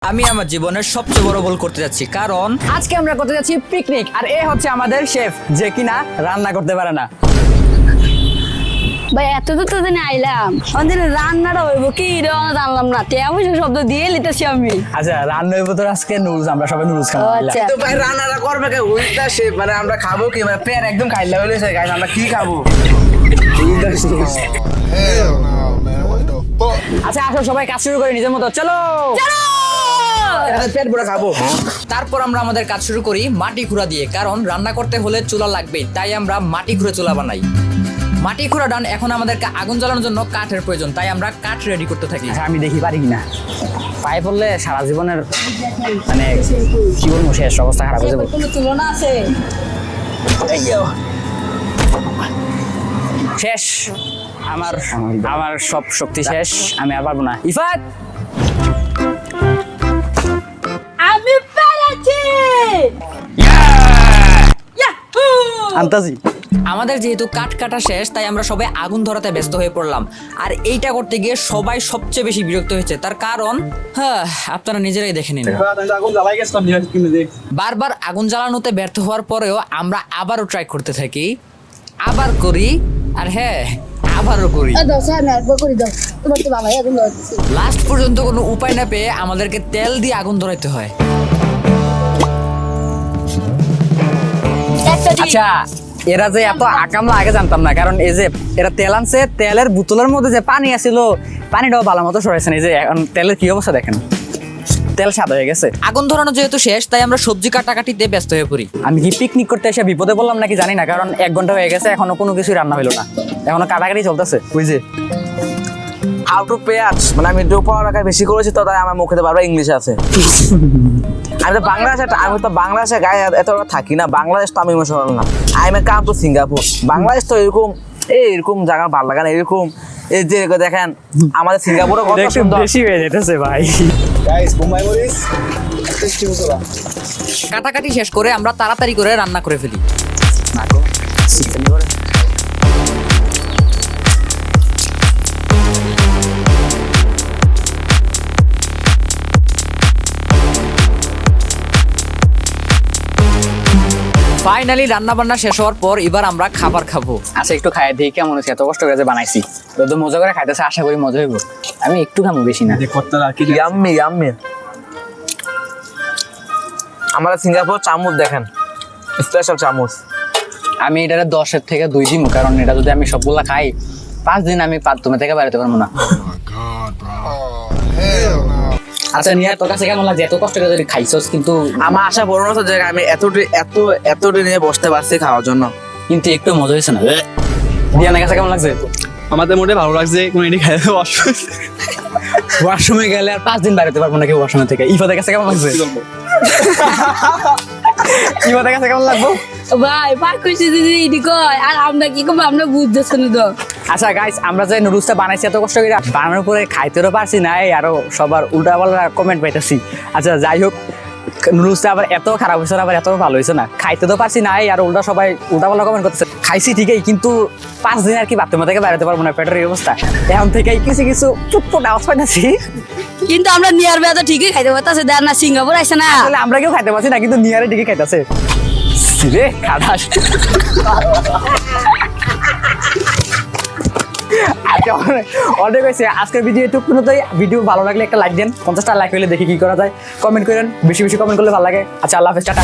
আমি আমার জীবনের সবচেয়ে বড় ভুল করতে যাচ্ছি, কারণ আজকে আমরা করতে যাচ্ছি পিকনিক। আর এ হচ্ছে আমাদের শেফ, যে কিনা রান্না করতে পারে না। ভাই এত তো দিন আইলাম আমাদের রান্নাটা হইব কি জানলাম না, টেয়া শব্দ দিয়ে লিতেছি আমি। আচ্ছা, রান্না হইব তো আজকে নুডলস, আমরা সবাই নুডলস খাবো। আচ্ছা তো ভাই রান্নাটা করবে কে উইথ শেফ, মানে আমরা খাবো কি, মানে পেট একদম খাইলা হইলেছে গাইস, আমরা কি খাবো? Hell no, man. What the fuck? আচ্ছা আসো সবাই কাজ শুরু করে নিজের মতো, চলো। পেট পুরো খাবো। তারপর আমরা আমাদের কাজ শুরু করি মাটি খুঁড়া দিয়ে, কারণ রান্না করতে হলে চুলা লাগবেই, তাই আমরা মাটি খুঁড়ে চুলা বানাই। মাটি খুঁড়া ডান, এখন আমাদেরকে আগুন জ্বালানোর জন্য কাঠের প্রয়োজন, তাই আমরা কাঠ রেডি করতে থাকি। আচ্ছা, আমি দেখি পারি কিনা। পায়ে পড়লে সারা জীবনের মানে কি বলবো, শেষ অবস্থা খারাপ হয়ে যাবে। কোনো তুলনা আছে? শেষ, আমার সব শক্তি শেষ, আমি আর পারবো না। ইফাত, আমি পেরেছি। আন্তাজি। আমাদের যেহেতু কাঠ কাটা শেষ, তাই আমরা সবাই আগুন ধরাতে ব্যস্ত হয়ে পড়লাম। আর এইটা করতে গিয়ে সবাই সবচেয়ে বেশি বিরক্ত হয়েছে, তার কারণ আপনারা নিজেরাই দেখে নিন। বারবার আগুন জ্বালানোতে ব্যর্থ হওয়ার পরেও আমরা আবারও ট্রাই করতে থাকি, আবার করি, আর আবারও করি। দাও স্যার, আমি একবার করে দাও, তোমার তো বাবাই আগুন ধরাইতেছে। লাস্ট পর্যন্ত কোনো উপায় না পেয়ে আমাদেরকে তেল দিয়ে আগুন ধরাইতে হয়। আচ্ছা, এরা যে এত আকামলা আগে জানতাম না, কারণ এই যে এরা তেল আনছে, তেলের বোতলের মধ্যে যে পানি আছিল, পানিটাও ভালো মতো সরাইছে না। এই যে এখন তেলের কি অবস্থা দেখেন, তেল সাদা হয়ে গেছে। আগুন ধরানো যেহেতু শেষ, তাই আমরা সবজি কাটাকাটিতে ব্যস্ত হয়ে পড়ি। আমি কি পিকনিক করতে এসে বিপদে বললাম নাকি জানি না, কারণ 1 ঘন্টা হয়ে গেছে, এখনো কোনো কিছুই রান্না হইলো না, এখনো কাটাকাটি চলতেছে। ওই যে হাউ টু পেঁয়াজ, মানে আমি একটু পড়ালেখা বেশি করেছি তো, তাই আমার মুখে বারবার ইংলিশে আছে। আমি তো বাংলাদেশে গায়ে এত থাকি না, বাংলাদেশ তো আমি ইমোশনাল না। I am come to Singapore. Bangladesh তো এরকম জায়গা ভালো লাগে না, এরকম এই যে দেখেন আমাদের সিঙ্গাপুরে কত সুন্দর। বেশি হয়ে যেতেছে ভাই। Guys, Bombay Morris. Tasty mosala. কাটাকাটি শেষ করে আমরা তাড়াতাড়ি করে রান্না করে ফেলি। ফাইনালি রান্না বান্না শেষ হওয়ার পর এবার আমরা খাবার খাবো। আচ্ছা, একটু খাই দেখি কেমন হচ্ছে, এত কষ্ট করে যে বানাইছি, তো মজা করে খাইতেছে, আশা করি মজা হইব। আমি একটু খাবো, বেশি না। Yummy yummy. আমাদের সিঙ্গাপুর চামচ দেখেন, স্পেশাল চামচ। আমি এটারে 10-এর থেকে 2 দিব, কারণ এটা যদি আমি সবগুলা খাই 5 দিন আমি বাথরুমে থেকে বেরোতে পারবো না। Oh my god, bro. Oh, hell no. আচ্ছা নিয়ে তোর কাছে কেমন লাগছে, এত কষ্ট করে যদি খাইছস, কিন্তু আমার আশা বড় না তো যে আমি এতটি নিয়ে বসতে পারছি খাওয়ার জন্য। কিন্তু একটু মজা হয়েছে না? দিয়ানের কাছে কেমন লাগছে? আমাদের মোটে ভালো লাগছে, কোন এটি খাই ওয়াশরুমে গেলে আর 5 দিন বেরোতে পারবো না কেউ ওয়াশরুমে থেকে। ইফাদের কাছে কেমন লাগছে? ইফাদের কাছে কেমন লাগবো? ভাই পাক কইছি দিদি এডি কয়, আর আমরা কি করব, আমরা বুঝতেছ না তো। আচ্ছা গাইস, আমরা যে নুডলসটা বানাইছি এত কষ্ট করে, বানানোর পরে খাইতেও পারছি না, আরো সবার উল্টাপাল্টা কমেন্ট পাইতেছি। আচ্ছা যাই হোক, নুডলসটা আবার এত খারাপ হয়েছে না, আবার এত ভালো হয়েছে না, খাইতে তো পারছি না, আর সবাই উল্টাপাল্টা কমেন্ট করতেছে। খাইছি ঠিকই, কিন্তু 5 দিন আর কি বাথরুম থেকে বেরোতে পারবো না, পেটের এই অবস্থা। এখন থেকেই কিছু ফুটফুট আওয়াজ পাইতেছি। কিন্তু আমরা নিয়ার বেয়া তো ঠিকই খাইতে পারতাছে, দেখ না সিঙ্গাপুর আইছে না। আসলে আমরা কেউ খাইতে পারছি না, কিন্তু নিয়ারে ঠিকই খাইতেছে রে খাদাস। আজকে অনেক হয়েছে, আজকের ভিডিও একটু ভিডিও ভালো লাগলে একটা লাইক দেন, 50টা লাইক হলে দেখি কি করা যায়, কমেন্ট করেন, বেশি বেশি কমেন্ট করলে ভালো লাগে। আচ্ছা, আল্লাহ হাফেজ, টাটা।